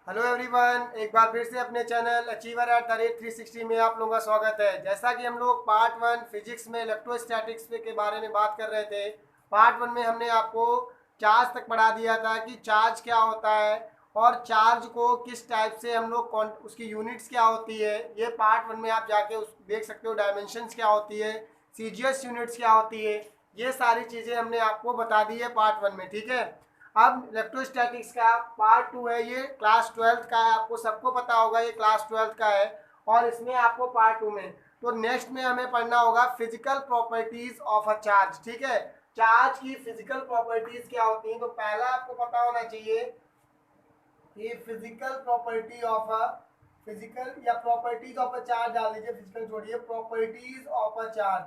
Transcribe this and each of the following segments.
Hello everyone, एक बार फिर से अपने channel achiever at the rate 360 में आप लोगों का स्वागत है। जैसा कि हम लोग पार्ट 1 फिजिक्स में इलेक्ट्रोस्टैटिक्स के बारे में बात कर रहे थे। पार्ट 1 में हमने आपको चार्ज तक पढ़ा दिया था कि चार्ज क्या होता है और चार्ज को किस टाइप से हम लोग उसकी यूनिट्स क्या होती है। ये पार्ट 1 में आप जाके उस देख सकते हो, डायमेंशंस क्या होती है, सीजीएस यूनिट्स क्या होती है। ये सारी चीज़ें हमने आपको बता दी है पार्ट 1 में, ठीक है। अब इलेक्ट्रोस्टैटिक्स का पार्ट 2 है, ये क्लास 12th का है। आपको सबको पता होगा ये क्लास 12th का है और इसमें आपको पार्ट 2 में तो नेक्स्ट में हमें पढ़ना होगा physical properties of a charge, ठीक है। चार्ज की फिजिकल प्रॉपर्टीज क्या होती हैं, तो पहला आपको पता होना चाहिए कि physical property of a physical या प्रॉपर्टीज ऑफ अ चार्ज डाल दीजिए, फिजिकल छोड़िए, properties of a charge.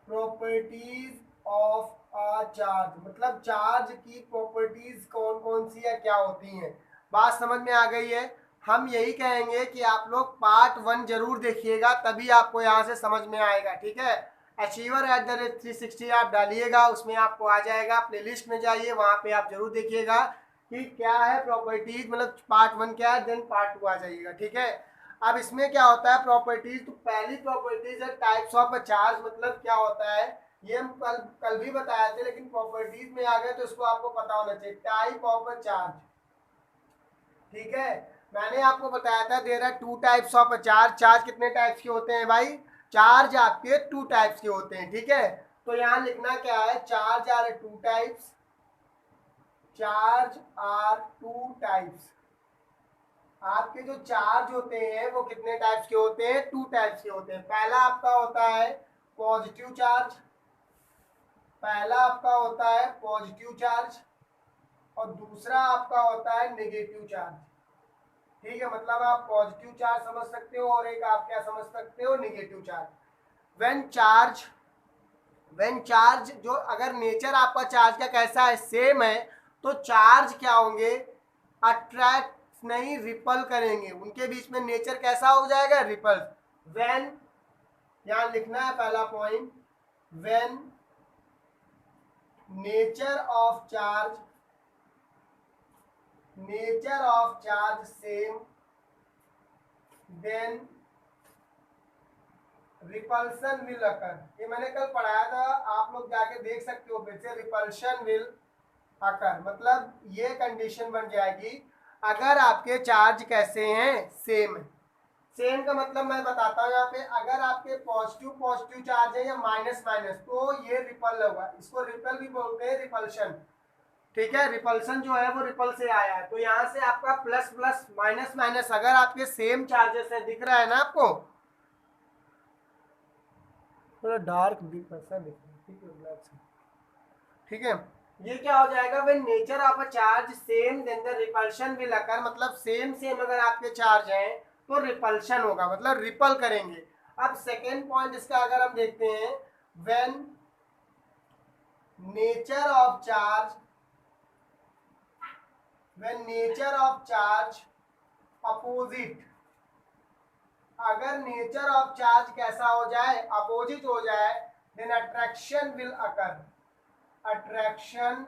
Properties of a charge मतलब चार्ज की प्रॉपर्टीज कौन कौन सी या क्या होती हैं। बात समझ में आ गई है। हम यही कहेंगे कि आप लोग पार्ट 1 जरूर देखिएगा, तभी आपको यहाँ से समझ में आएगा, ठीक है। अचीवर एट द रेट 360 आप डालिएगा, उसमें आपको आ जाएगा। प्लेलिस्ट में जाइए, वहाँ पे आप जरूर देखिएगा कि क्या है प्रॉपर्टीज, मतलब पार्ट 1 क्या है, देन पार्ट 2 आ जाइएगा, ठीक है। अब इसमें क्या होता है प्रॉपर्टीज, तो पहली प्रॉपर्टीज है टाइप्स ऑफ अ चार्ज। मतलब क्या होता है ये हम कल कल भी बताए थे, लेकिन प्रॉपर्टीज में आ गए तो इसको आपको पता होना चाहिए। टाइप ऑफ अ चार्ज, ठीक है। मैंने आपको बताया था there are two types of a charge. Charge कितने टाइप्स के होते हैं भाई? चार्ज आपके टू टाइप्स के होते हैं, ठीक है। तो यहाँ लिखना क्या है, charge are two types. Charge are two types. आपके जो चार्ज होते हैं वो कितने टाइप्स के होते हैं? टू टाइप्स के होते हैं। पहला आपका होता है पॉजिटिव चार्ज। पहला आपका होता है पॉजिटिव चार्ज और दूसरा आपका होता है नेगेटिव चार्ज, ठीक है। मतलब आप पॉजिटिव चार्ज समझ सकते हो और एक आप क्या समझ सकते हो, नेगेटिव चार्ज। व्हेन चार्ज जो अगर नेचर आपका चार्ज का कैसा है, सेम है, तो चार्ज क्या होंगे, अट्रैक्ट नहीं रिपल करेंगे। उनके बीच में नेचर कैसा हो जाएगा, रिपल। व्हेन, यहां लिखना है पहला point, when nature of charge, nature of charge same, then repulsion will occur. ये मैंने कल पढ़ाया था, आप लोग जाके देख सकते हो फिर से। रिपल्शन विल अकर मतलब ये कंडीशन बन जाएगी अगर आपके चार्ज कैसे हैं, सेम है। सेम का मतलब मैं बताता हूँ यहाँ पे, अगर आपके पॉजिटिव पॉजिटिव चार्ज है या माइनस माइनस, तो ये रिपल होगा। इसको रिपल भी बोलते हैं, रिपल्शन, ठीक है। रिपल्सन जो है वो रिपल से आया है। तो यहाँ से आपका प्लस प्लस माइनस माइनस, अगर आपके सेम चार्जेस है, दिख रहा है ना आपको, थोड़ा डार्क दिख ऐसा दिख रहा है, ठीक है, ब्लैक से, ठीक है। ये क्या हो जाएगा, when nature of a charge same then the repulsion will occur. मतलब सेम सेम अगर आपके चार्ज हैं तो रिपल्शन होगा, मतलब रिपल करेंगे। अब सेकेंड पॉइंट इसका अगर हम देखते हैं, when nature of charge, when nature of charge opposite, अगर नेचर ऑफ चार्ज कैसा हो जाए, अपोजिट हो जाए, then attraction will occur. Attraction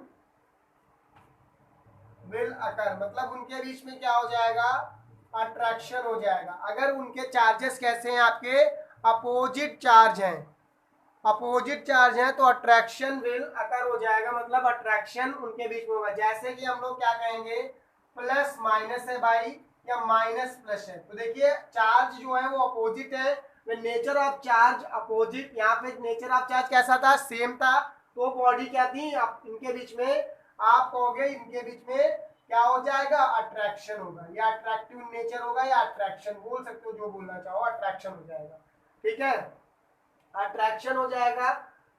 will occur मतलब उनके बीच में क्या हो जाएगा, अट्रैक्शन हो जाएगा। अगर उनके चार्जेस कैसे हैं, आपके अपोजिट चार्ज हैं, अपोजिट चार्ज हैं, तो अट्रैक्शन विल अकर हो जाएगा। मतलब अट्रैक्शन उनके बीच में होगा। जैसे कि हम लोग क्या कहेंगे, प्लस माइनस है भाई या माइनस प्लस है, तो देखिए चार्ज जो है वो अपोजिट है। नेचर ऑफ चार्ज अपोजिट, यहाँ पे नेचर ऑफ चार्ज कैसा था, सेम था, तो बॉडी क्या थी, आप इनके बीच में, आप कहोगे इनके बीच में क्या हो जाएगा, अट्रैक्शन होगा, या अट्रैक्टिव नेचर होगा, या अट्रैक्शन बोल सकते हो, जो बोलना चाहो, अट्रैक्शन हो जाएगा, ठीक है। अट्रैक्शन हो जाएगा।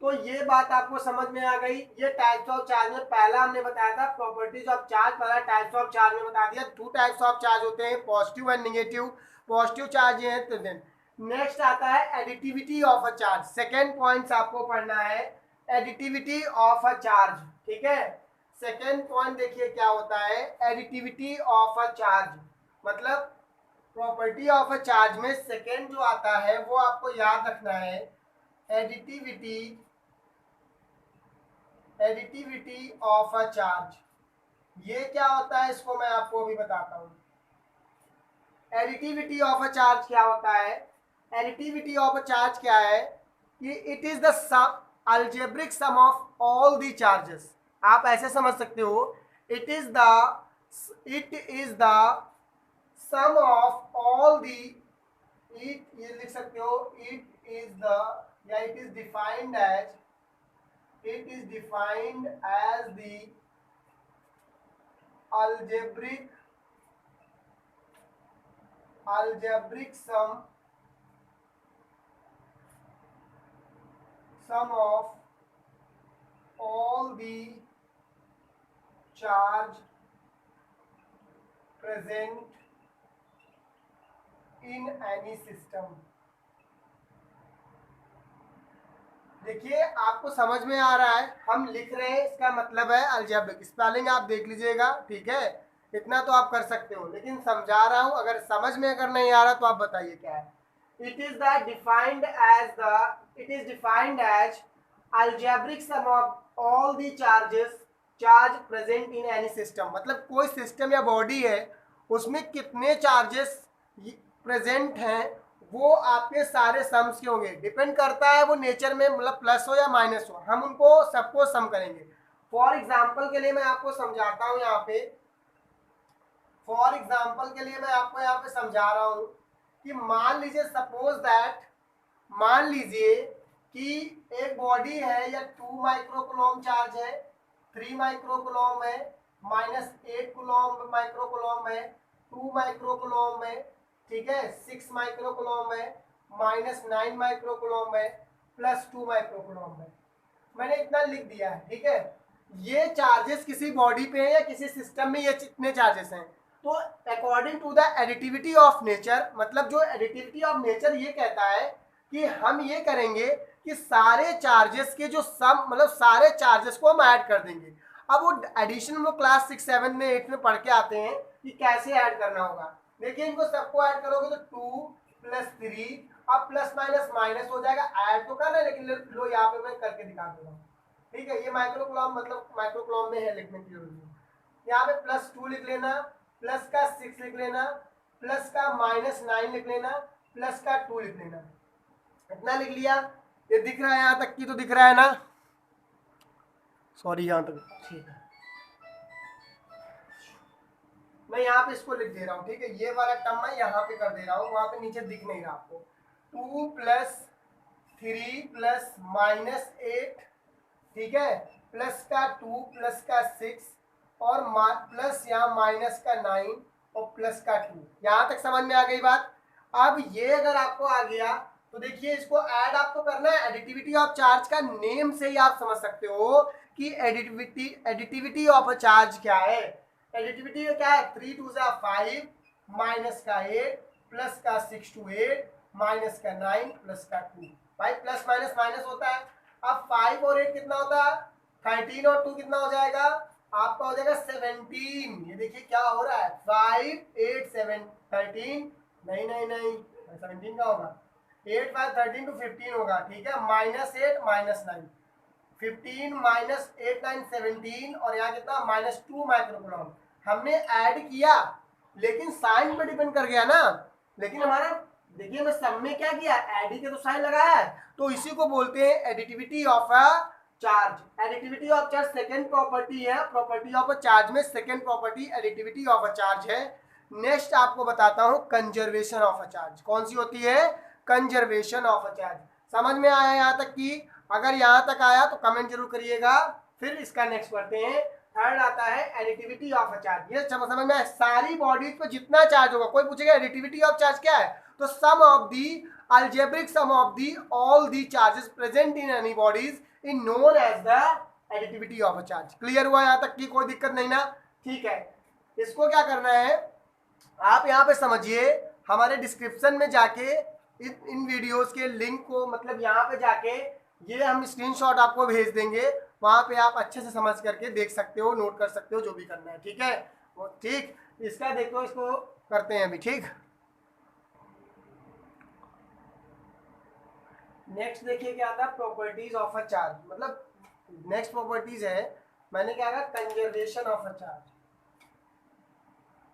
तो ये बात आपको समझ में आ गई। ये टाइप्स ऑफ चार्ज में पहला हमने बताया था प्रॉपर्टीज ऑफ चार्ज, पहला टाइप्स ऑफ चार्ज में बता दिया। टू टाइप्स ऑफ चार्ज होते हैं, positive and negative. Positive charge ये है, तो देन नेक्स्ट आता है additivity of a charge. Second point आपको पढ़ना है, एडिटिविटी ऑफ अ चार्ज, ठीक है। सेकेंड पॉइंट देखिए क्या होता है, एडिटिविटी ऑफ अ चार्ज मतलब प्रॉपर्टी ऑफ अ चार्ज में सेकेंड जो आता है वो आपको याद रखना है, additivity, additivity of a charge. ये क्या होता है इसको मैं आपको अभी बताता हूँ। एडिटिविटी ऑफ अ चार्ज क्या होता है? एडिटिविटी ऑफ अ चार्ज क्या है कि it is the sum algebraic sum of all the charges. आप ऐसे समझ सकते हो, it is the sum of all the, it ये लिख सकते हो, इट इज द, या it is defined as the algebraic sum of all the charge present in any system। देखिए आपको समझ में आ रहा है, हम लिख रहे हैं, इसका मतलब है अलजेब्रिक। स्पेलिंग आप देख लीजिएगा, ठीक है, इतना तो आप कर सकते हो, लेकिन समझा रहा हूं, अगर समझ में अगर नहीं आ रहा तो आप बताइए क्या है। It is defined as algebraic sum of all the charge present in any system. मतलब कोई सिस्टम या बॉडी है, उसमें कितने चार्जेस प्रेजेंट हैं, वो आपके सारे सम्स के होंगे। डिपेंड करता है वो नेचर में, मतलब प्लस हो या माइनस हो, हम उनको सबको सम करेंगे। फॉर एग्जाम्पल के लिए मैं आपको समझाता हूँ यहाँ पे, फॉर एग्जाम्पल के लिए मैं आपको यहाँ पे समझा रहा हूँ कि मान लीजिए, सपोज दैट, मान लीजिए कि एक बॉडी है या 2 माइक्रोकूलम चार्ज है, 3 माइक्रोकूलम है, -8 कूलम माइक्रोकूलम है, 2 माइक्रोकूलम है, ठीक है, 6 माइक्रोकूलम है, -9 माइक्रोकूलम है, +2 माइक्रोकूलम है। मैंने इतना लिख दिया है, ठीक है। ये चार्जेस किसी बॉडी पे है या किसी सिस्टम में, ये कितने चार्जेस हैं। तो according to the additivity of nature, मतलब जो एडिटिविटी ऑफ नेचर ये कहता है कि हम ये करेंगे कि सारे चार्जेस के जो सम, मतलब सारे चार्जेस को हम ऐड कर देंगे। अब वो एडिशन हम लोग क्लास 6, 7 में 8 में पढ़ के आते हैं कि कैसे ऐड करना होगा। देखिए इनको सबको ऐड करोगे तो 2 + 3, अब प्लस माइनस माइनस हो जाएगा, ऐड तो करना है, लेकिन लो यहाँ पे मैं करके दिखा दूंगा, ठीक है। ये माइक्रोकूलम, मतलब माइक्रोकूलम में है लिखने की जरूरत है। यहाँ पे +2 लिख लेना, प्लस का 6 लिख लेना, प्लस का -9 लिख लेना, प्लस का 2 लिख लेना। इतना लिख लिया, ये दिख रहा है यहाँ तक की, तो दिख रहा है ना, सॉरी यहाँ तक, ठीक है। मैं यहाँ पे इसको लिख दे रहा हूँ, ठीक है, ये वाला टर्म मैं यहाँ पे कर दे रहा हूँ, वहां पे नीचे दिख नहीं रहा आपको। 2 + 3 + -8, ठीक है, प्लस का 2 प्लस का 6 और प्लस यहाँ माइनस का 9 और प्लस का 2। यहाँ तक समझ में आ गई बात। अब ये अगर आपको आ गया तो देखिए, इसको ऐड आपको करना है। एडिटिविटी ऑफ चार्ज का नेम से ही आप समझ सकते हो कि एडिटिविटी ऑफ अ चार्ज क्या है। एडिटिविटी क्या है, 3 2 5, माइनस का 8, प्लस का 6 to 8, माइनस का 9, प्लस का 2। भाई प्लस माइनस माइनस होता है। अब 5 और 8 कितना होता है, 13 और 2 कितना हो जाएगा, आपका हो जाएगा 17। ये देखिए क्या हो रहा है, 5 8 7 13, नहीं नहीं नहीं, 17 का होगा, 8 5 13 to 15 होगा, ठीक है, -8 -9, 15 -8 9 17, और यहाँ कितना -2 माइक्रोकूलम। हमने ऐड किया, लेकिन साइन पे डिपेंड कर गया ना। लेकिन हमारा देखिए, मैं सब में क्या किया, एडी के तो साइन लगाया है, तो इसी को बोलते हैं additivity of a charge. Additivity of charge second property है, प्रॉपर्टी ऑफ अ चार्ज में second property additivity of a charge है। नेक्स्ट आपको बताता हूं कंजर्वेशन ऑफ अ चार्ज। कौन सी होती है, कंजर्वेशन ऑफ अ चार्ज। समझ में आया यहाँ तक की? अगर यहाँ तक आया तो कमेंट जरूर करिएगा। फिर इसका नेक्स्ट पढ़ते हैं। थर्ड आता है एडिटिविटी ऑफ अ चार्ज। ये समझ में आया, सारी बॉडीज पे जितना चार्ज होगा, कोई पूछेगा एडिटिविटी ऑफ चार्ज क्या है, तो sum of the algebraic sum of the all the charges present in any bodies is known as the additivity of a charge। Clear हुआ यहाँ तक की? कोई दिक्कत नहीं ना? ठीक है, इसको क्या करना है, आप यहाँ पे समझिए, हमारे डिस्क्रिप्शन में जाके इन वीडियोस के लिंक को, मतलब यहाँ पे जाके ये हम स्क्रीनशॉट आपको भेज देंगे, वहां पे आप अच्छे से समझ करके देख सकते हो, नोट कर सकते हो, जो भी करना है, ठीक है। वो ठीक, इसका देखो, इसको करते हैं अभी, ठीक। नेक्स्ट देखिए क्या था, प्रॉपर्टीज ऑफ अ चार्ज। मतलब नेक्स्ट प्रॉपर्टीज है, मैंने क्या कहा, conservation of a charge.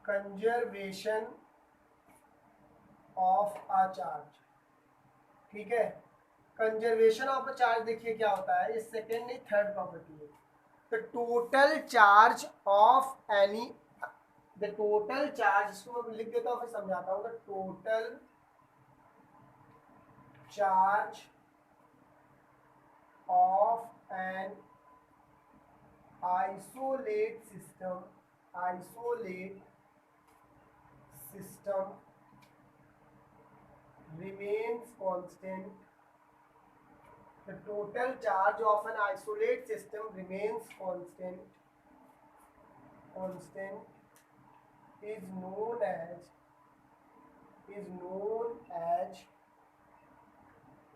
Conservation of a charge. ठीक है, कंजर्वेशन ऑफ अ चार्ज देखिए क्या होता है, ये सेकेंड नहीं थर्ड प्रॉपर्टी है। The total charge of any, the total charge, इसको मैं लिख देता हूँ फिर समझाता हूँ। The total charge of an isolate system, isolate system remains constant. The total charge of an isolate system remains constant. Constant is known as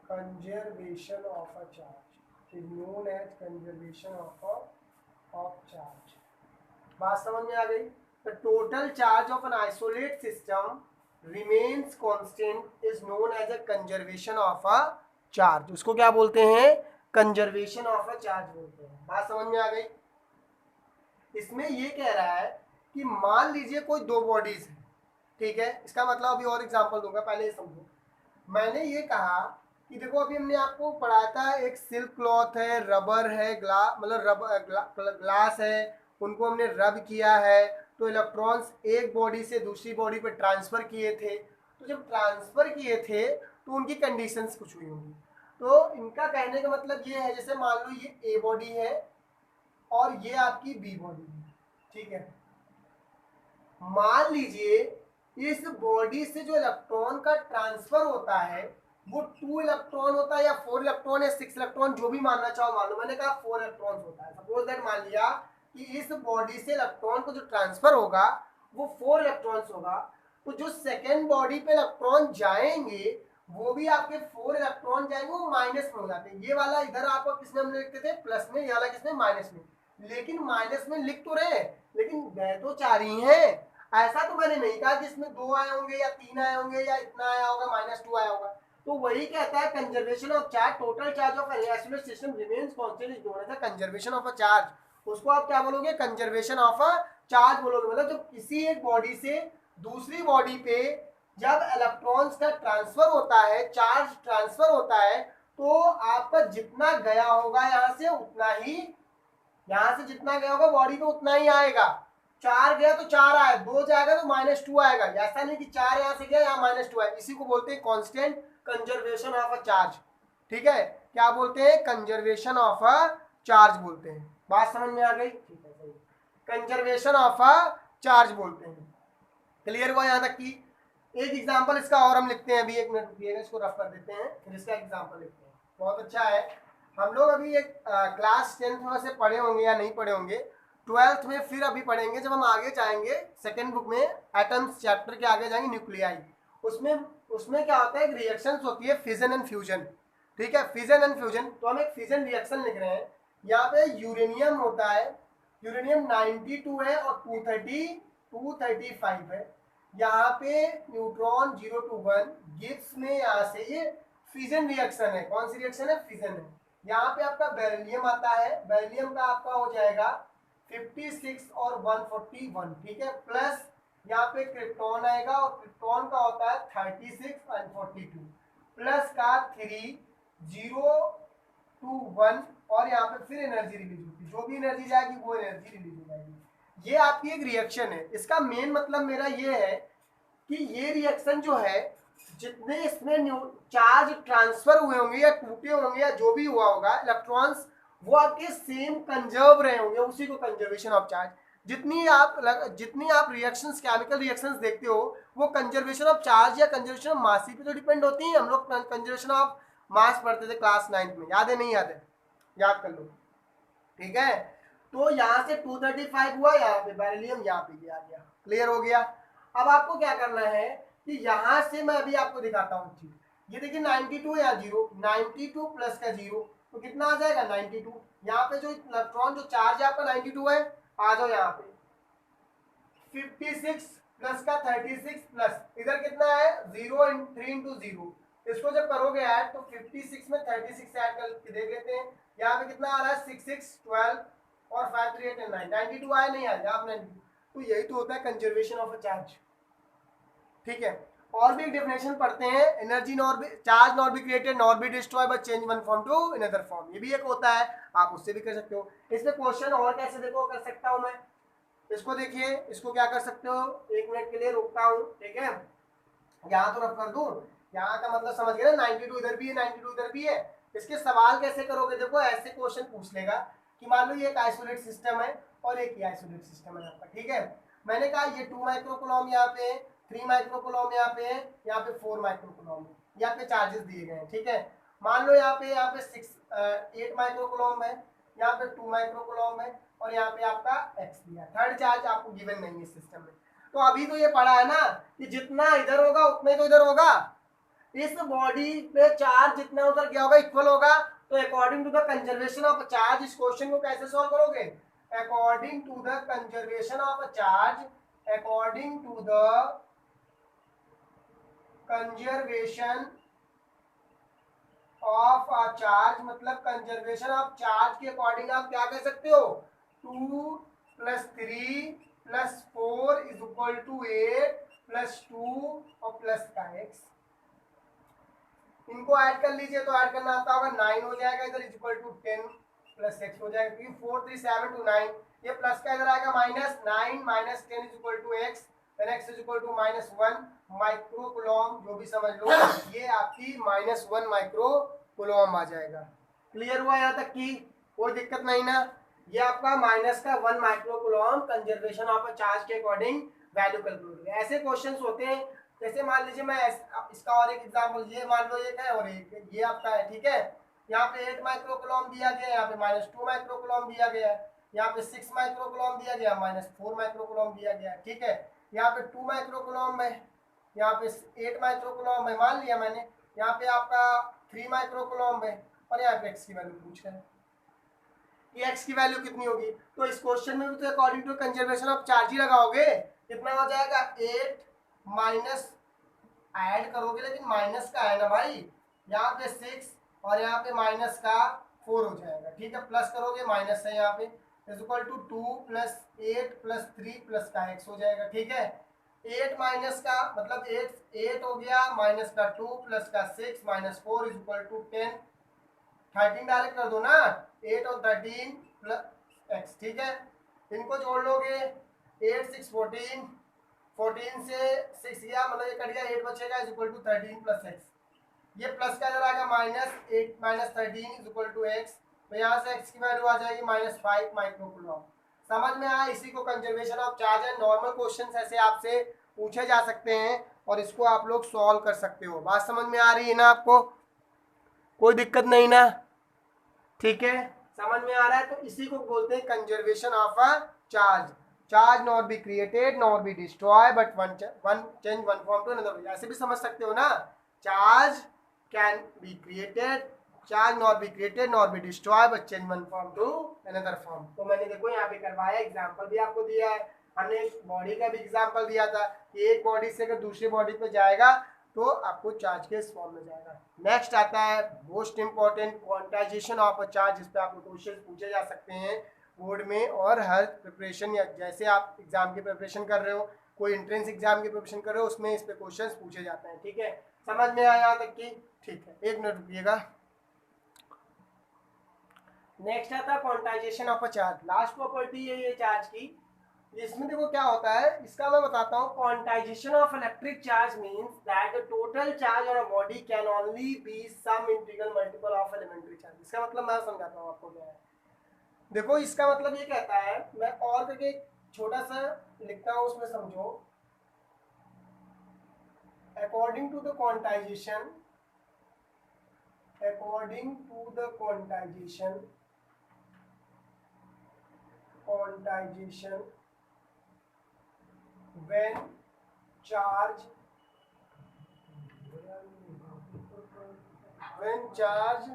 conservation of a charge. Is known as conservation of charge. बात समझ में आ गई? The total charge of an isolate system remains constant is known as a conservation of a charge. उसको क्या बोलते हैं? Conservation of a charge बोलते हैं। बात समझ में आ गई? इसमें ये कह रहा है कि मान लीजिए कोई दो बॉडीज है, ठीक है, इसका मतलब अभी और एग्जांपल दूंगा, पहले ये समझो। मैंने ये कहा कि देखो अभी हमने आपको पढ़ाया था, एक सिल्क क्लॉथ है, रबर है, ग्लास है, उनको हमने रब किया है तो इलेक्ट्रॉन्स एक बॉडी से दूसरी बॉडी पे ट्रांसफर किए थे। तो जब ट्रांसफर किए थे तो उनकी कंडीशंस कुछ हुई होंगी। तो इनका कहने का मतलब ये है, जैसे मान लो ये ए बॉडी है और ये आपकी बी बॉडी है, ठीक है। मान लीजिए इस बॉडी से जो इलेक्ट्रॉन का ट्रांसफर होता है वो 2 इलेक्ट्रॉन होता है या 4 इलेक्ट्रॉन या 6 इलेक्ट्रॉन, जो भी मानना चाहो मान लो। मैंने कहा 4 इलेक्ट्रॉन होता है। सपोज दैट मान लिया कि इस बॉडी से इलेक्ट्रॉन को जो ट्रांसफर होगा वो 4 इलेक्ट्रॉन्स होगा, तो जो सेकेंड बॉडी पे इलेक्ट्रॉन जाएंगे वो भी आपके 4 इलेक्ट्रॉन जाएंगे, वो माइनस में हो जाते हैं। ये वाला इधर आपको किसमें हमने लिखते थे, प्लस में, ये वाला किसमें, माइनस में। लेकिन माइनस में लिख तो रहे लेकिन गए तो 4 ही हैं। ऐसा तो मैंने नहीं कहा कि इसमें 2 आए होंगे या 3 आए होंगे या इतना आया होगा, -2 आया होगा। तो वही कहता है conservation of charge, total charge of an isolate system remains constant is known as conservation of a charge. उसको आप क्या बोलोगे, कंजर्वेशन ऑफ अ चार्ज बोलोगे। मतलब जब किसी एक बॉडी से दूसरी बॉडी पे जब इलेक्ट्रॉन्स का ट्रांसफर होता है, चार्ज ट्रांसफर होता है, तो आपका जितना गया होगा यहाँ से उतना ही, यहाँ से जितना गया होगा बॉडी पे उतना ही आएगा। 4 गया तो 4 आए, 2 जाएगा तो -2 आएगा। ऐसा नहीं कि 4 यहाँ से गया यहाँ -2 आए। इसी को बोलते हैं constant conservation of a charge. ठीक है, क्या बोलते हैं, कंजर्वेशन ऑफ अ चार्ज बोलते हैं। बात समझ में आ गई? ठीक है, सही, कंजर्वेशन ऑफ अ चार्ज बोलते हैं। क्लियर हुआ यहाँ तक की? एक एग्जांपल इसका और हम लिखते हैं, अभी 1 मिनट रुकिएगा, इसको रफ कर देते हैं, फिर इसका एग्जांपल लिखते हैं। बहुत अच्छा है, हम लोग अभी एक क्लास 10th में से पढ़े होंगे या नहीं पढ़े होंगे, 12th में फिर अभी पढ़ेंगे जब हम आगे जाएंगे सेकेंड बुक में, एटम्स चैप्टर के आगे जाएंगे, न्यूक्लियाई। उसमें क्या होता है, एक रिएक्शंस होती है फिजन एंड फ्यूजन। ठीक है, फिजन एंड फ्यूजन, तो हम एक फिजन रिएक्शन लिख रहे हैं। यहाँ पे यूरेनियम होता है, यूरेनियम 92 है और 235 है। यहाँ पे न्यूट्रॉन 0 to 1, गिब्स में यहाँ से ये फिजन रिएक्शन है। कौन सी रिएक्शन है, फिजन है। यहाँ पे आपका बेरिलियम आता है, बेरिलियम का आपका हो जाएगा 56 और 141, ठीक है। प्लस यहाँ पे क्रिप्टॉन आएगा और क्रिप्टॉन का होता है 36 और 42, प्लस का 3 0 to 1, और यहाँ पे फिर एनर्जी रिलीज होती है। जो भी एनर्जी जाएगी वो एनर्जी रिलीज हो जाएगी। ये आपकी एक रिएक्शन है। इसका मेन मतलब मेरा ये है कि ये रिएक्शन जो है, जितने इसमें चार्ज ट्रांसफर हुए होंगे या टूटे होंगे या जो भी हुआ होगा इलेक्ट्रॉन्स, वो आपके सेम कंजर्व रहे होंगे, उसी को कंजर्वेशन ऑफ चार्ज। जितनी आप रिएक्शंस, केमिकल रिएक्शंस देखते हो वो कंजर्वेशन ऑफ चार्ज या कंजर्वेशन ऑफ मास पे तो डिपेंड होती है। हम लोग कंजर्वेशन ऑफ मास पढ़ते थे क्लास 9 में, याद है नहीं याद है, याद कर लो। ठीक है, तो यहाँ से 235 हुआ, यहाँ पे बेरिलियम यहाँ पे आ गया। क्लियर हो गया? अब आपको क्या करना है कि यहाँ से मैं अभी आपको दिखाता हूँ चीज। ये देखिए 92 या 0, 92 प्लस का 0 तो कितना आ जाएगा, 92। यहाँ पे जो इलेक्ट्रॉन जो चार्ज है आपका 92 है, आ जाओ यहाँ पे 56 प्लस का 36 प्लस इधर कितना है 0 3 into 0। इसको जब करोगे ऐड तो 56 में 36 ऐड करके देख लेते हैं। यहाँ पे कितना आ रहा है 6 6 12 और 5 3 8 9, 92 आया नहीं आया, आप तो यही तो होता है कंजर्वेशन ऑफ अ चार्ज। ठीक है, और भी एक डेफिनेशन पढ़ते हैं, energy nor be, charge nor be created nor be destroy but change one form to another form, ये भी एक होता है, आप उससे भी कर सकते हो। इसमें क्वेश्चन और कैसे देखो कर सकता हूं मैं, इसको देखिए, इसको क्या कर सकते हो, 1 मिनट के लिए रुकता हूँ, ठीक है, यहाँ तो रफ कर दूं, यहाँ का मतलब समझ गए ना, 92 इधर भी है 92 इधर भी है। इसके सवाल कैसे करोगे, देखो ऐसे क्वेश्चन पूछ लेगा कि मान लो ये एक आइसोलेट सिस्टम है और एक ही आइसोलेट सिस्टम है आपका, ठीक है, मैंने कहा ये 2 माइक्रोकुलॉम यहाँ पे है, 3 माइक्रोकुलॉम यहाँ पे है, यहाँ पे 4 माइक्रोकुलॉम है, यहाँ पे चार्जेस दिए गए हैं, ठीक है, मान लो यहाँ पे 8 माइक्रोकुलॉम है, यहाँ पे 2 माइक्रोकुलॉम है, और यहाँ पे आपका एक्स दिया, थर्ड चार्ज आपको गिवन नहीं है सिस्टम में। तो अभी तो ये पढ़ा है ना कि जितना इधर होगा उतना ही तो इधर होगा, इस बॉडी पे चार्ज जितना उधर गया होगा इक्वल होगा, तो according to the conservation of charge इस क्वेश्चन को कैसे सॉल्व करोगे, according to the conservation of charge, according to the conservation of a charge, मतलब कंजर्वेशन ऑफ चार्ज के अकॉर्डिंग आप क्या कह सकते हो, 2 + 3 + 4 = 8 + 2 और प्लस का x, इनको ऐड कर लीजिए, तो ऐड करना आता होगा 9 हो जाएगा इधर, = 10 + x हो जाएगा, क्योंकि 4 3 7 2 9, ये प्लस का इधर आएगा -9 - 10 = x, then x = -1 माइक्रोकुलॉम, जो भी समझ लो, ये आपकी -1 माइक्रोकुलॉम आ जाएगा। क्लियर हुआ यहाँ तक की, कोई दिक्कत नहीं ना, ये आपका -1 microcoulomb conservation of a charge के अकॉर्डिंग वैल्यू कैलकुलेट। ऐसे क्वेश्चंस होते हैं, जैसे मान लीजिए मैं इसका और एक एग्जांपल, ये मान लो एक है और एक ये आपका है, ठीक है, यहाँ पे 8 माइक्रोकुलॉम दिया गया है, यहाँ पे -2 माइक्रोकुलॉम दिया गया है, यहाँ पे 6 माइक्रोकुलॉम दिया गया, -4 माइक्रोकुलॉम दिया गया, ठीक है, यहाँ पे 2 माइक्रोकुलॉम है, यहाँ पे 8 माइक्रोकुलॉम है, मान लिया मैंने, यहाँ पे आपका 3 माइक्रोकुलॉम है, और यहाँ पे x की वैल्यू पूछ रहे हैं कि x की वैल्यू कितनी होगी, तो इस क्वेश्चन में भी तो according to conservation of charge ही लगाओगे, कितना हो जाएगा 8 माइनस, ऐड करोगे लेकिन माइनस का है ना भाई, यहाँ पे 6 और यहाँ पे माइनस का 4 हो जाएगा, ठीक है, प्लस करोगे माइनस है यहाँ पे, = 2 + 8 + 3 प्लस का x हो जाएगा, ठीक है, 8 माइनस का मतलब 8 हो गया, माइनस का 2 प्लस का 6 -4 = 10, 13 डायरेक्ट कर दो ना, 8 और 13 प्लस x, ठीक है, इनको जोड़ लोगे, 8 6 14, 14 से 6 गया मतलब ये कट गया, 8 बचेगा = 13 + x, ये प्लस का इधर आएगा -8 - 13 = x, तो यहाँ से x की वैल्यू आ जाएगी -5 माइक्रोकुलॉम। समझ में आया, इसी को कंजर्वेशन ऑफ चार्ज है। नॉर्मल क्वेश्चन ऐसे आपसे पूछे जा सकते हैं और इसको आप लोग सॉल्व कर सकते हो। बात समझ में आ रही है ना आपको, कोई दिक्कत नहीं ना, ठीक है, समझ में आ रहा है, तो इसी को बोलते हैं conservation of a charge, charge not be created not be destroy but one change one form to another, ऐसे भी समझ सकते हो ना, charge can be created, charge not be created not be destroy but change one form to another form. तो मैंने देखो यहाँ पे करवाया, एग्जांपल भी आपको दिया है, हमने बॉडी का भी एग्जांपल दिया था कि एक बॉडी से अगर दूसरी बॉडी पे जाएगा तो आपको चार्ज के फॉर्म में जाएगा। नेक्स्ट आता है most important, quantization of a charge, जिस पे आपको क्वेश्चन पूछे जा सकते हैं बोर्ड में, और हर प्रिपरेशन या जैसे आप एग्जाम की प्रिपरेशन कर रहे हो, कोई एंट्रेंस एग्जाम की प्रिपरेशन कर रहे हो, उसमें इस पे क्वेश्चन पूछे जाते हैं, ठीक है, समझ में आया यहाँ तक की, ठीक है, 1 मिनट रुकिएगा। नेक्स्ट आता है quantization of a charge, last property है ये चार्ज की, इसमें देखो क्या होता है, इसका मैं बताता हूँ। Quantization of electric charge means that the total charge on a body can only be some integral multiple of elementary charge. इसका मतलब मैं समझाता हूँ आपको क्या है, देखो इसका मतलब ये कहता है, मैं और करके एक छोटा सा लिखता हूँ, उसमें समझो, according to the quantization, according to the quantization when charge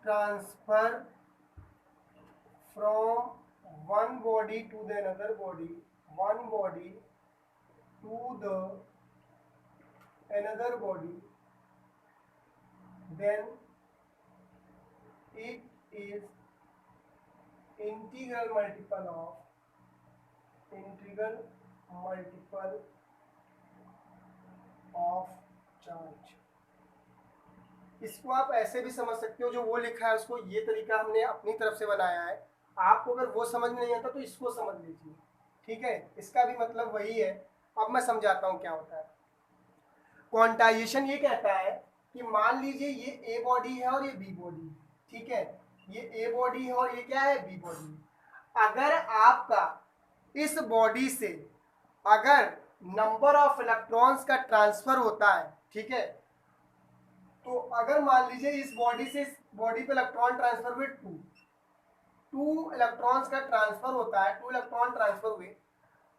transfer from one body to the another body, one body to the another body, then it is integral multiple of charge. इसको आप ऐसे भी समझ सकते हो, जो वो लिखा है उसको ये तरीका हमने अपनी तरफ से बनाया है। आपको अगर वो समझ में नहीं आता तो इसको समझ लीजिए, ठीक है। इसका भी मतलब वही है। अब मैं समझाता हूँ क्या होता है। क्वांटाइजेशन ये कहता है कि मान लीजिए ये ए बॉडी है और ये बी बॉडी है, ठीक है। ये ए बॉडी है और ये क्या है, बी बॉडी है। अगर आपका इस बॉडी से अगर नंबर ऑफ इलेक्ट्रॉन्स का ट्रांसफर होता है, ठीक है, तो अगर मान लीजिए इस बॉडी से इस बॉडी पे इलेक्ट्रॉन ट्रांसफर हुए टू इलेक्ट्रॉन्स का ट्रांसफर होता है, 2 इलेक्ट्रॉन ट्रांसफर हुए,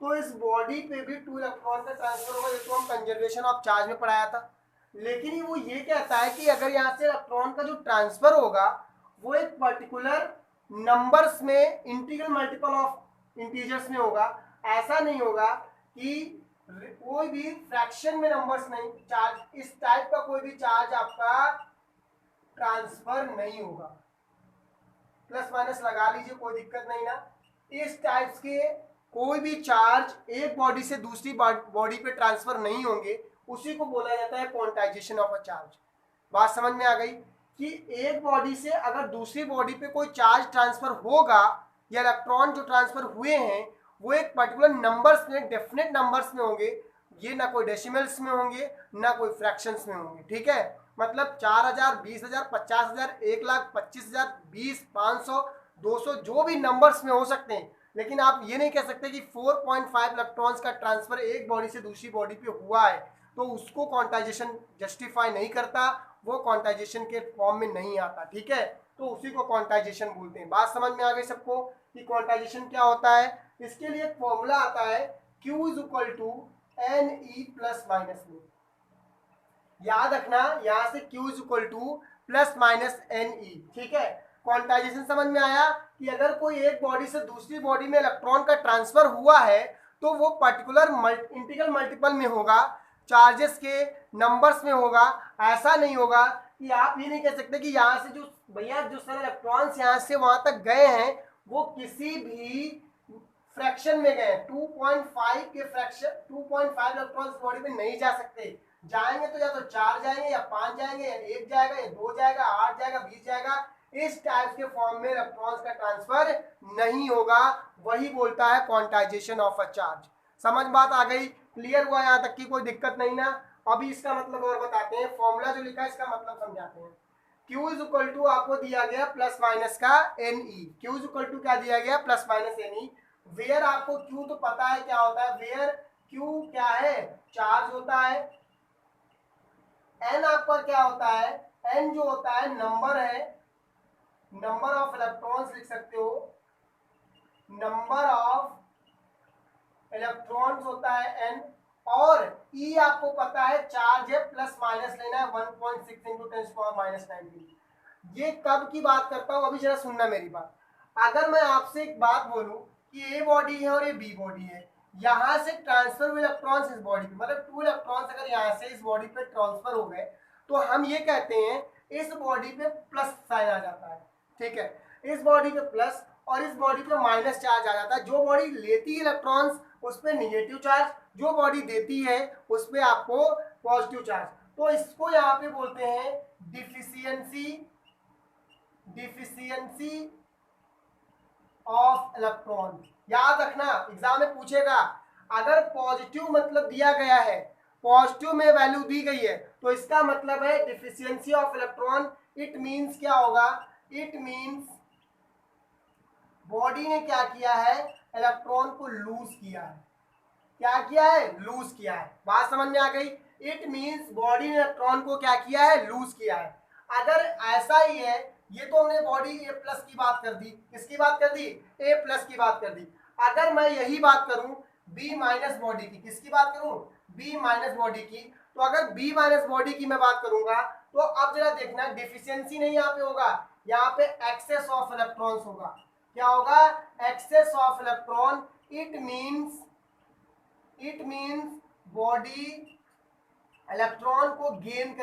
तो इस बॉडी पे भी 2 इलेक्ट्रॉन का ट्रांसफर होगा। ये तो हम कंजर्वेशन ऑफ चार्ज में पढ़ाया था। लेकिन वो ये कहता है कि अगर यहाँ से इलेक्ट्रॉन का जो ट्रांसफर होगा वो एक पर्टिकुलर नंबर्स में, इंटीग्रल मल्टीपल ऑफ इंटीजर्स में होगा। ऐसा नहीं होगा कि कोई भी फ्रैक्शन में नंबर्स नहीं, चार्ज इस टाइप का कोई भी चार्ज आपका ट्रांसफर नहीं होगा। प्लस माइनस लगा लीजिए, कोई दिक्कत नहीं ना। इस टाइप्स के कोई भी चार्ज एक बॉडी से दूसरी बॉडी पे ट्रांसफर नहीं होंगे, उसी को बोला जाता है क्वांटाइजेशन ऑफ अ चार्ज। बात समझ में आ गई कि एक बॉडी से अगर दूसरी बॉडी पे कोई चार्ज ट्रांसफर होगा या इलेक्ट्रॉन जो ट्रांसफर हुए हैं वो एक पर्टिकुलर नंबर्स में, डेफिनेट नंबर्स में होंगे। ये ना कोई डेसिमल्स में होंगे ना कोई फ्रैक्शंस में होंगे, ठीक है। मतलब 4000, 20,000, 50,000, 1,00,000, 25,000, 20, 500, 200 जो भी नंबर्स में हो सकते हैं। लेकिन आप ये नहीं कह सकते कि 4.5 इलेक्ट्रॉन्स का ट्रांसफर एक बॉडी से दूसरी बॉडी पे हुआ है, तो उसको क्वांटाइजेशन जस्टिफाई नहीं करता, वो क्वांटाइजेशन के फॉर्म में नहीं आता, ठीक है। तो उसी को क्वांटाइजेशन बोलते हैं। बात समझ में आ गई सबको कि क्वांटाइजेशन क्या होता है। इसके लिए एक फॉर्मूला आता है, Q is equal to NE plus minus में। याद रखना, यहां से Q is equal to plus minus NE, ठीक है। क्वांटाइजेशन समझ में आया कि अगर कोई एक बॉडी से दूसरी बॉडी में इलेक्ट्रॉन का ट्रांसफर हुआ है तो वो पर्टिकुलर इंटीग्रल मल्टीपल में होगा, चार्जेस के नंबर्स में होगा। ऐसा नहीं होगा कि आप ये नहीं कह सकते कि यहाँ से जो भैया जो सारे इलेक्ट्रॉन्स यहाँ से वहां तक गए हैं वो किसी भी फ्रैक्शन में गए। 2.5 के फ्रैक्शन 2.5 इलेक्ट्रॉन्स बॉडी में नहीं जा सकते। जाएंगे तो या तो 4 जाएंगे या 5 जाएंगे या 1 जाएगा या 2 जाएगा, 8 जाएगा, 20 जाएगा। इस टाइप के फॉर्म में इलेक्ट्रॉन्स का ट्रांसफर नहीं होगा। वही बोलता है क्वांटाइजेशन ऑफ अ चार्ज। समझ बात आ गई, क्लियर हुआ यहाँ तक की कोई दिक्कत नहीं ना। अभी इसका मतलब और बताते हैं, फॉर्मूला जो लिखा है इसका मतलब समझाते हैं। Q इज इक्वल टू आपको दिया गया प्लस माइनस का NE। Q is equal to क्या दिया गया, प्लस माइनस NE। वेयर आपको Q तो पता है क्या होता है, वेयर Q क्या है, चार्ज होता है। N आपका क्या होता है, N जो होता है नंबर है, नंबर ऑफ इलेक्ट्रॉन्स लिख सकते हो, नंबर ऑफ इलेक्ट्रॉन्स होता है N। और E आपको पता है चार्ज है, प्लस माइनस लेना है 1.6 इंटू 10⁻⁹। ये कब की बात करता हूं, अभी जरा सुनना मेरी बात। अगर मैं आपसे एक बात बोलूं कि ए बॉडी है और ये बी बॉडी है, यहां से ट्रांसफर हुए इलेक्ट्रॉन्स इस बॉडी पे, मतलब 2 इलेक्ट्रॉन्स अगर यहां से इस बॉडी पे ट्रांसफर हो गए तो हम ये कहते हैं इस बॉडी पे प्लस साइन आ जाता है, ठीक है। इस बॉडी पे प्लस और इस बॉडी पे माइनस चार्ज आ जाता है। जो बॉडी लेती है इलेक्ट्रॉन्स उस पे निगेटिव चार्ज, जो बॉडी देती है उस पे आपको पॉजिटिव चार्ज। तो इसको यहाँ पे बोलते हैं डिफिशियंसी ऑफ इलेक्ट्रॉन। याद रखना, एग्जाम में पूछेगा, अगर पॉजिटिव मतलब दिया गया है, पॉजिटिव में वैल्यू दी गई है, तो इसका मतलब है deficiency of electron. It means क्या होगा, इट मींस बॉडी ने क्या किया है, इलेक्ट्रॉन को लूज किया है। क्या किया है, लूज किया है। बात समझ में आ गई। इट मींस बॉडी ने इलेक्ट्रॉन को क्या किया है, लूज किया है। अगर ऐसा ही है, ये तो हमने बॉडी ए प्लस की बात कर दी, किसकी बात कर दी, ए प्लस की बात कर दी। अगर मैं यही बात करूं बी माइनस बॉडी की, किसकी बात करूं, बी माइनस बॉडी की, तो अगर बी माइनस बॉडी की मैं बात करूंगा तो अब जरा देखना, डिफिशियंसी नहीं यहाँ पे होगा, यहाँ पे एक्सेस ऑफ इलेक्ट्रॉन्स होगा। क्या होगा, excess of electron. It means body electron को गेन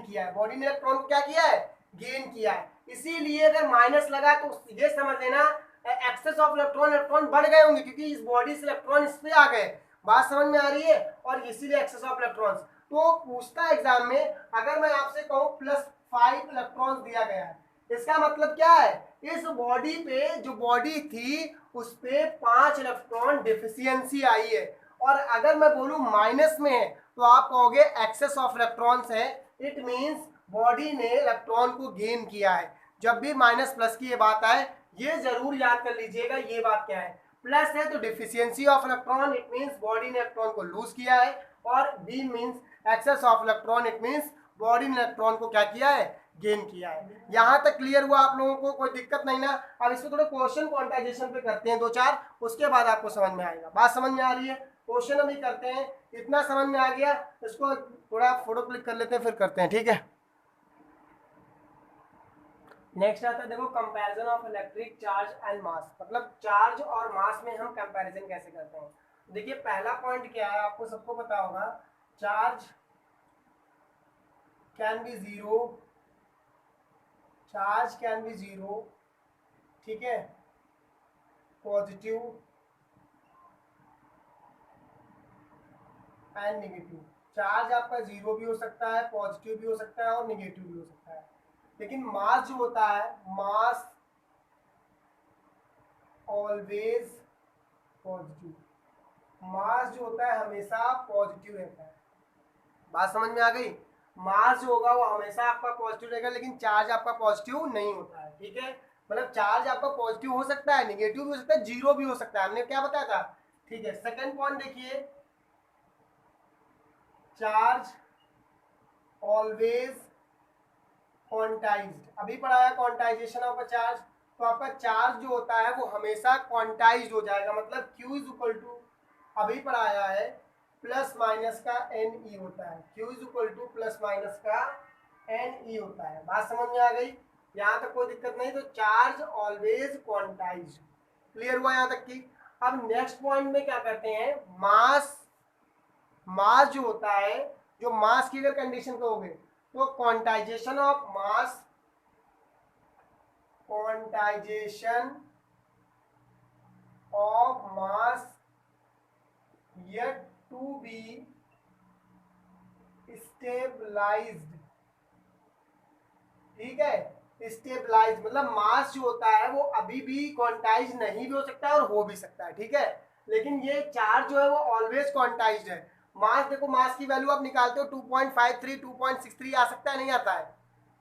किया है, बॉडी ने इलेक्ट्रॉन को क्या किया है, गेन किया है। इसीलिए अगर माइनस लगा तो ये समझ लेना एक्सेस ऑफ इलेक्ट्रॉन, इलेक्ट्रॉन बढ़ गए होंगे क्योंकि इस बॉडी से इलेक्ट्रॉन इस पे आ गए। बात समझ में आ रही है, और इसीलिए एक्सेस ऑफ इलेक्ट्रॉन्स। तो पूछता है एग्जाम में, अगर मैं आपसे कहूँ +5 इलेक्ट्रॉन्स दिया गया है, इसका मतलब क्या है, इस बॉडी पे जो बॉडी थी उस पे 5 इलेक्ट्रॉन डिफिशियंसी आई है। और अगर मैं बोलूं माइनस में है तो आप कहोगे एक्सेस ऑफ इलेक्ट्रॉन्स है, इट मींस बॉडी ने इलेक्ट्रॉन को गेन किया है। जब भी माइनस प्लस की ये बात आए, ये जरूर याद कर लीजिएगा ये बात क्या है, प्लस है तो deficiency of electron, it means body ने इलेक्ट्रॉन को लूज किया है, और B means excess of electron, it means body ने इलेक्ट्रॉन को क्या किया है, गेन किया है। यहां तक क्लियर हुआ आप लोगों को, कोई दिक्कत नहीं ना। अब इसको थोड़े क्वेश्चन क्वांटाइजेशन पे करते हैं 2-4, उसके बाद आपको समझ में आएगा। बात समझ में आ रही है, क्वेश्चन अभी करते हैं, इतना समझ में आ गया, इसको थोड़ा फोटो क्लिक कर लेते हैं फिर करते हैं, ठीक है। नेक्स्ट आता है, देखो comparison of electric charge and mass, मतलब चार्ज और मास में हम कंपैरिजन कैसे करते हैं। देखिए पहला पॉइंट क्या है, आपको सबको पता होगा, charge can B zero, charge can B zero, ठीक है, पॉजिटिव एंड नेगेटिव। चार्ज आपका जीरो भी हो सकता है, पॉजिटिव भी हो सकता है और नेगेटिव भी हो सकता है। लेकिन मास जो होता है, मास ऑलवेज पॉजिटिव, मास जो होता है हमेशा पॉजिटिव रहता है। बात समझ में आ गई, मास जो होगा वो हमेशा आपका पॉजिटिव रहेगा, लेकिन चार्ज आपका पॉजिटिव नहीं होता है, ठीक है। मतलब चार्ज आपका पॉजिटिव हो सकता है, नेगेटिव भी हो सकता है, जीरो भी हो सकता है, हमने क्या बताया था, ठीक है। सेकंड पॉइंट देखिए, चार्ज ऑलवेज क्वांटाइज्ड, अभी पढ़ाया क्वांटाइजेशन ऑफ अ चार्ज, तो आपका चार्ज जो होता है वो हमेशा क्वांटाइज्ड हो जाएगा, मतलब Q इज इक्वल टू, अभी पढ़ाया है, प्लस माइनस का NE होता है, Q is equal to plus minus का NE होता है। बात समझ में आ गई, यहाँ तक कोई दिक्कत नहीं, तो चार्ज ऑलवेज क्वांटाइज्ड, क्लियर हुआ यहाँ तक की। अब नेक्स्ट पॉइंट में क्या करते हैं, मास, मास जो होता है, जो मास की अगर कंडीशन कहोगे तो quantization of mass, quantization of mass yet to be stabilized, ठीक है, स्टेबलाइज मतलब मास जो होता है वो अभी भी क्वांटाइज नहीं भी हो सकता है और हो भी सकता है, ठीक है। लेकिन ये चार्ज जो है वो ऑलवेज क्वांटाइज्ड है। मास देखो, मास की वैल्यू आप निकालते हो 2.53, 2.63 आ सकता है, नहीं आता है,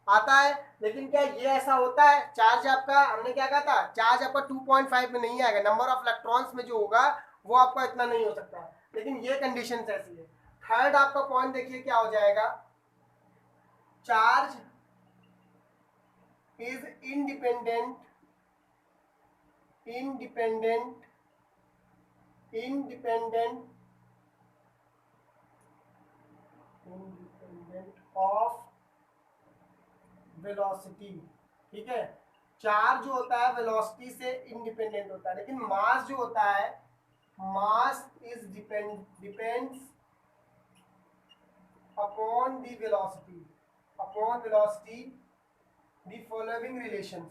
आता है। लेकिन क्या ये ऐसा होता है, चार्ज आपका, हमने क्या कहा था, चार्ज आपका 2.5 में नहीं आएगा, नंबर ऑफ इलेक्ट्रॉन्स में जो होगा वो आपका इतना नहीं हो सकता है, लेकिन ये कंडीशन ऐसी है। थर्ड आपका पॉइंट देखिए क्या हो जाएगा, charge is independent of velocity, ठीक है। चार्ज जो होता है वेलोसिटी से इंडिपेंडेंट होता है, लेकिन मास जो होता है, mass is depends upon the velocity, upon velocity, the following relations,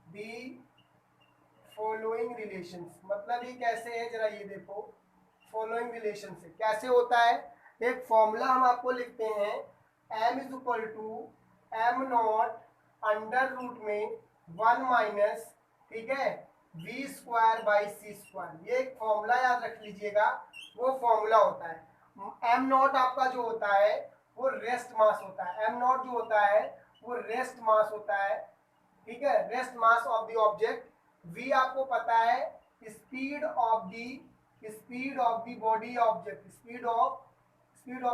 the following relations, मतलब ये कैसे है, जरा ये देखो, फॉलोइंग रिलेशन से कैसे होता है। एक फॉर्मूला हम आपको लिखते हैं, m is equal to m not under root में 1 माइनस, ठीक है, v square by C square, ये एक फॉर्मूला याद रख लीजिएगा, वो फॉर्मूला होता है। m नॉट आपका जो होता है वो रेस्ट मास होता है, m नॉट जो होता है वो रेस्ट मास होता है, ठीक है, rest mass of the object. v आपको पता है speed of the body object, speed of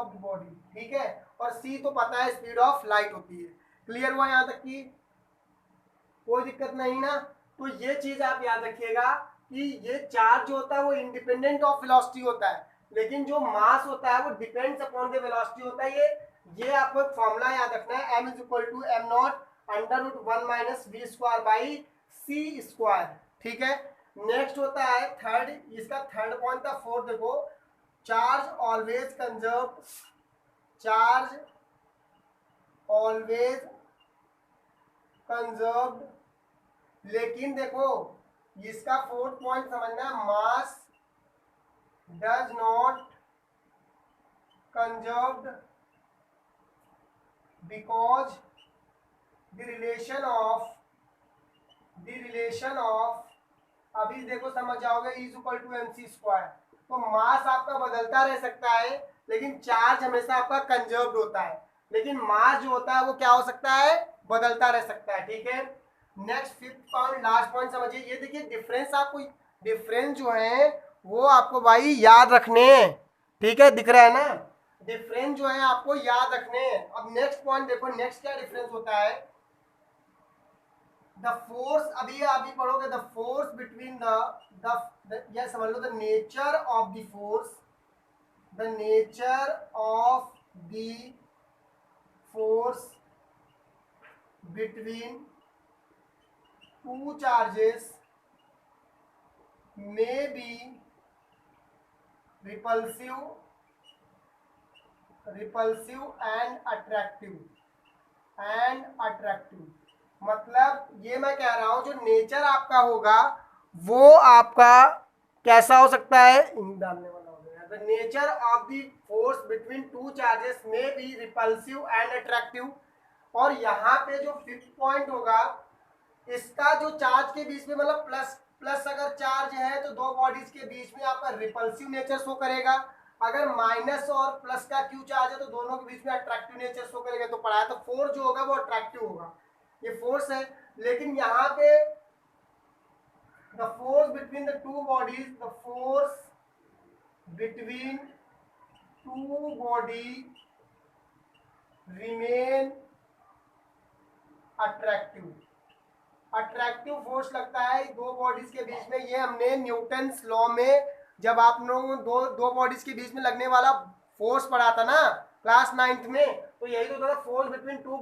the body, ठीक है, और c तो पता है स्पीड ऑफ लाइट होती है। क्लियर हुआ यहाँ तक की, कोई दिक्कत नहीं ना। तो ये चीज आप याद रखिएगा कि ये चार्ज जो होता है वो इंडिपेंडेंट ऑफ वेलोसिटी होता है, लेकिन जो मास होता है वो डिपेंड्स अपॉन द वेलोसिटी होता है। ये आपको एक फॉर्मूला याद रखना है, m is equal to m not under root 1 minus v square by C square, ठीक है। नेक्स्ट होता है थर्ड, इसका थर्ड पॉइंट था, फोर्थ देखो, charge always conserve, charge always conserved लेकिन देखो इसका फोर्थ पॉइंट समझना है, mass does not conserved because the relation of अभी देखो समझ जाओगे is equal to M C square. तो मास आपका बदलता रह सकता है लेकिन चार्ज हमेशा आपका कंजर्व्ड होता है, लेकिन मास जो होता है वो क्या हो सकता है, बदलता रह सकता है। ठीक है, next fifth point, last point समझिए। ये देखिए डिफरेंस, आपको डिफरेंस जो है वो आपको भाई याद रखने हैं। ठीक है, दिख रहा है ना, डिफरेंस जो है आपको याद रखने हैं। अब नेक्स्ट पॉइंट देखो, नेक्स्ट क्या डिफरेंस होता है, द फोर्स, अभी पढ़ोगे, द फोर्स बिटवीन या समझ लो the nature of the force, the nature of the force between two charges may be repulsive and attractive. मतलब ये मैं कह रहा हूं जो नेचर आपका होगा वो आपका कैसा हो सकता है, डालने वाला हो गया, the nature of the force between two charges में बी रिपल्सिव एंड अट्रैक्टिव। और यहाँ पे जो फिफ्थ पॉइंट होगा, इसका जो चार्ज के बीच में मतलब प्लस प्लस अगर चार्ज है तो दो बॉडीज के बीच में आपका रिपल्सिव नेचर शो करेगा, अगर माइनस और प्लस का क्यू चार्ज है तो दोनों के बीच में अट्रैक्टिव नेचर शो करेगा। तो पढ़ाया तो फोर्स जो होगा वो अट्रैक्टिव होगा, ये फोर्स है। लेकिन यहाँ पे the force between the two bodies, the force between to body remain attractive force लगता है दो बॉडीज के बीच में। ये हमने न्यूटन्स लॉ में जब आप लोगों दो बॉडीज के बीच में लगने वाला फोर्स पढ़ा था ना क्लास 9th में, तो यही तो था force between to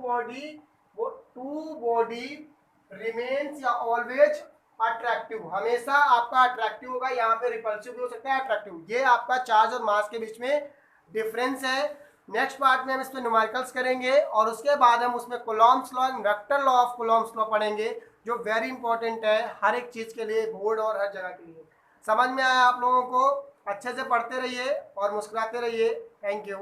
body remains या ऑलवेज अट्रैक्टिव, हमेशा आपका अट्रैक्टिव होगा। यहाँ पे रिपल्सिव भी हो सकता है, अट्रैक्टिव। ये आपका चार्ज और मास के बीच में डिफरेंस है। नेक्स्ट पार्ट में हम इस पे न्यूमेरिकल्स करेंगे और उसके बाद हम उसमें Coulomb's law, vector law of Coulomb's law पढ़ेंगे जो वेरी इंपॉर्टेंट है हर एक चीज़ के लिए, बोर्ड और हर जगह के लिए। समझ में आया आप लोगों को? अच्छे से पढ़ते रहिए और मुस्कुराते रहिए। Thank you.